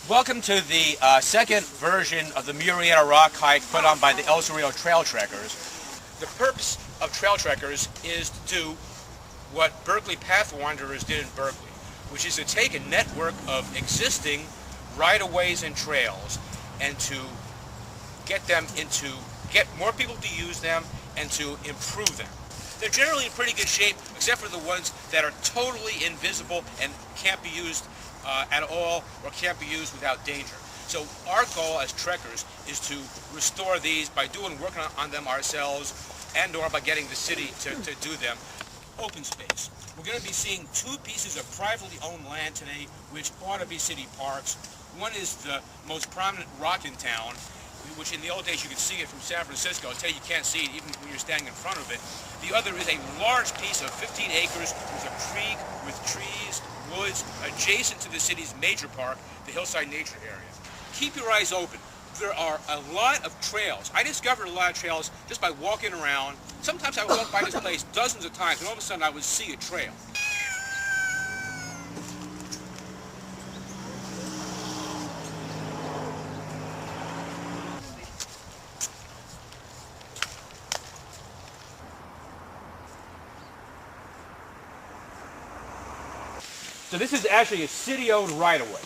Welcome to the second version of the Murrieta Rock Hike put on by the Cerrito Trail Trekkers. The purpose of Trail Trekkers is to do what Berkeley Path Wanderers did in Berkeley, which is to take a network of existing right-of-ways and trails and to get more people to use them and to improve them. They're generally in pretty good shape, except for the ones that are totally invisible and can't be used at all, or can't be used without danger. So our goal as trekkers is to restore these by working on them ourselves, and or by getting the city to do them. Open space. We're going to be seeing two pieces of privately owned land today, which ought to be city parks. One is the most prominent rock in town, which in the old days you could see it from San Francisco. Today you can't see it even when you're standing in front of it. The other is a large piece of 15 acres with a creek, with trees, woods, adjacent to the city's major park, the Hillside Nature Area. Keep your eyes open. There are a lot of trails. I discovered a lot of trails just by walking around. Sometimes I would walk by this place dozens of times, and all of a sudden I would see a trail. So this is actually a city-owned right-of-way.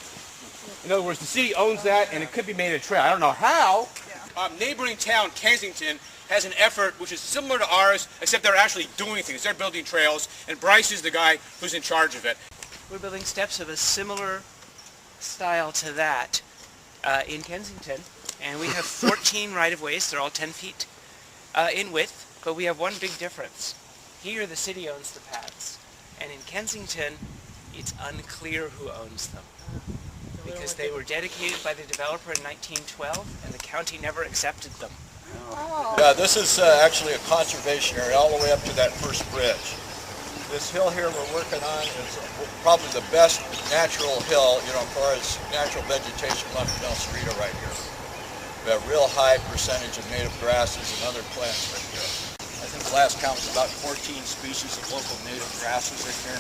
In other words, the city owns that, and it could be made a trail. I don't know how. Neighboring town, Kensington, has an effort which is similar to ours, except they're actually doing things. They're building trails, and Bryce is the guy who's in charge of it. We're building steps of a similar style to that in Kensington, and we have 14 right-of-ways. They're all 10 feet in width, but we have one big difference. Here, the city owns the paths, and in Kensington, it's unclear who owns them, because they were dedicated by the developer in 1912, and the county never accepted them. Oh. Yeah, this is actually a conservation area all the way up to that first bridge. This hill here we're working on is probably the best natural hill, as far as natural vegetation left in El Cerrito right here. We have a real high percentage of native grasses and other plants right here. I think the last count was about 14 species of local native grasses right here,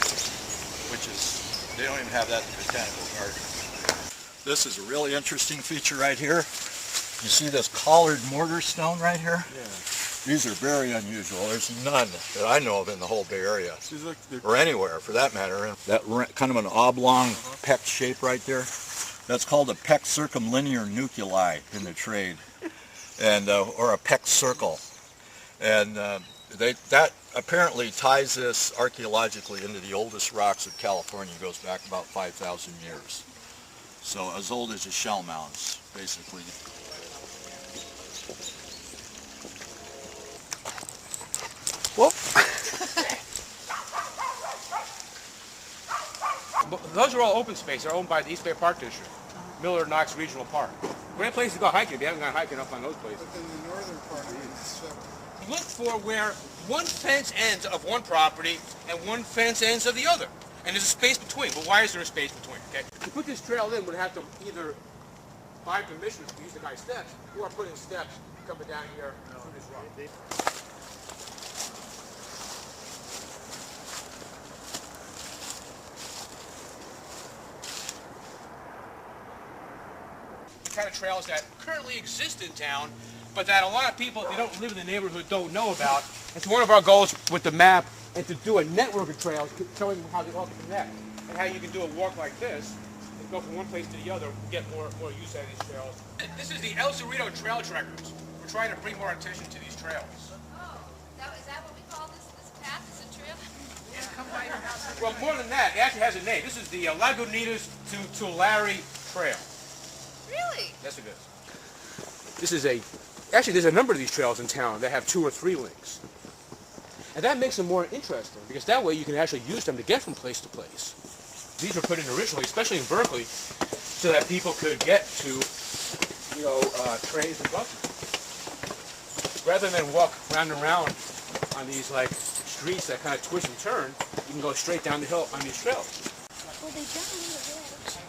which is, they don't even have that in the botanical garden. This is a really interesting feature right here. You see this collared mortar stone right here? Yeah. These are very unusual. There's none that I know of in the whole Bay Area, or anywhere for that matter. And that kind of an oblong peck shape right there, that's called a peck circumlinear nuclei in the trade, and or a peck circle. And that apparently ties this archaeologically into the oldest rocks of California. It goes back about 5,000 years. So as old as the shell mounds, basically. Whoop. Those are all open space. They're owned by the East Bay Park District, Miller Knox Regional Park. Great place to go hiking if you haven't gone hiking up on those places. But in the northern part is look for where one fence ends of one property and one fence ends of the other. And there's a space between. Well, why is there a space between? Okay? To put this trail in, we'd have to either buy permission to use the guy's steps, or put in steps coming down here through this rock. The kind of trails that currently exist in town, but that a lot of people that don't live in the neighborhood don't know about. And so one of our goals with the map is to do a network of trails showing how they all connect, and how you can do a walk like this and go from one place to the other and get more use out of these trails. This is the El Cerrito Trail Trekkers. We're trying to bring more attention to these trails. Oh, is that what we call this path? Is a trail? Yeah, come by your house. Well, more than that, it actually has a name. This is the Lagunitas to Tulare Trail. Really? Yes, it is. This is actually there's a number of these trails in town that have 2 or 3 links. And that makes them more interesting, because that way you can actually use them to get from place to place. These were put in originally, especially in Berkeley, so that people could get to, trains and buses. Rather than walk round and round on these streets that kind of twist and turn, you can go straight down the hill on these trails. Well, they don't need a ridge.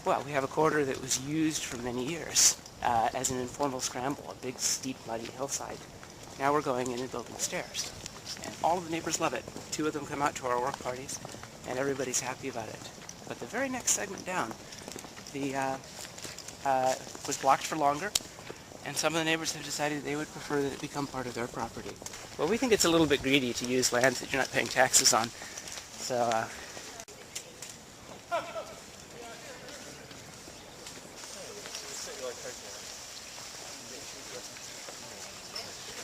Well, we have a corridor that was used for many years as an informal scramble, a big, steep, muddy hillside. Now we're going in and building stairs. And all of the neighbors love it. 2 of them come out to our work parties, and everybody's happy about it. But the very next segment down, the was blocked for longer, and some of the neighbors have decided they would prefer that it become part of their property. Well, we think it's a little bit greedy to use land that you're not paying taxes on. So,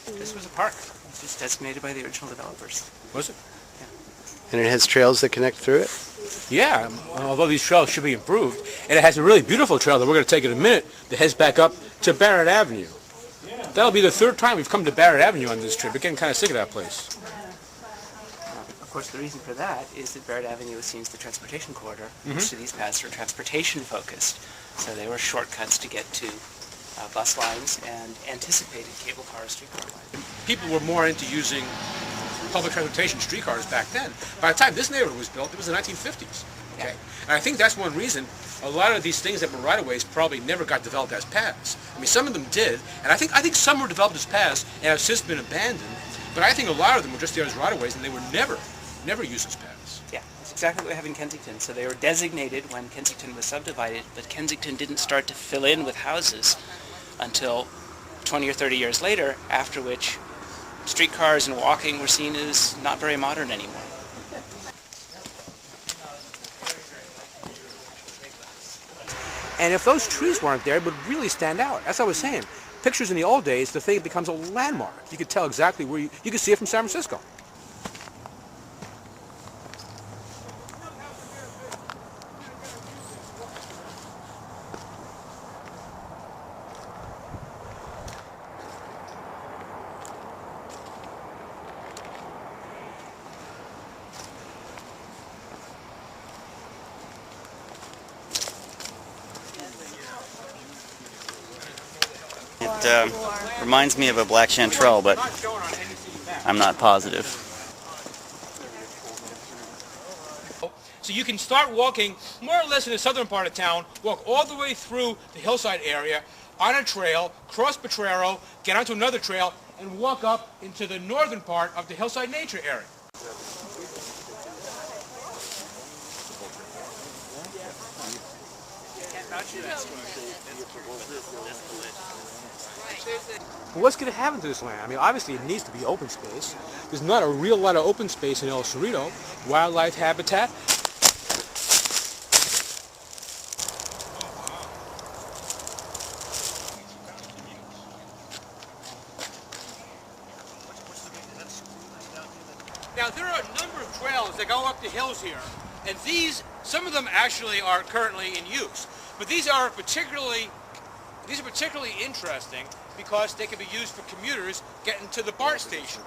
this was a park. It was just designated by the original developers. Was it? And it has trails that connect through it? Yeah, although these trails should be improved. And it has a really beautiful trail that we're going to take in a minute that heads back up to Barrett Avenue. That'll be the 3rd time we've come to Barrett Avenue on this trip. We're getting kind of sick of that place. Of course, the reason for that is that Barrett Avenue was seen as the transportation corridor. Most of these paths were transportation focused, so they were shortcuts to get to bus lines and anticipated cable car or streetcar lines. People were more into using public transportation streetcars back then. By the time this neighborhood was built, it was the 1950s. Okay, and I think that's one reason a lot of these things that were right-of-ways probably never got developed as paths. I mean, some of them did, and I think some were developed as paths and have since been abandoned. But I think a lot of them were just there as right-of-ways, and they were never used as paths. Yeah, that's exactly what we have in Kensington. So they were designated when Kensington was subdivided, but Kensington didn't start to fill in with houses until 20 or 30 years later, after which streetcars and walking were seen as not very modern anymore. And if those trees weren't there, it would really stand out. As I was saying, pictures in the old days, the thing becomes a landmark. You could tell exactly where you could see it from San Francisco. It reminds me of a black chanterelle, but I'm not positive. So you can start walking more or less in the southern part of town, walk all the way through the hillside area on a trail, cross Potrero, get onto another trail, and walk up into the northern part of the hillside nature area. Well, what's going to happen to this land? I mean, obviously it needs to be open space. There's not a real lot of open space in El Cerrito. Wildlife habitat. Now, there are a number of trails that go up the hills here, and some of them actually are currently in use. But these are particularly interesting because they can be used for commuters getting to the BART station.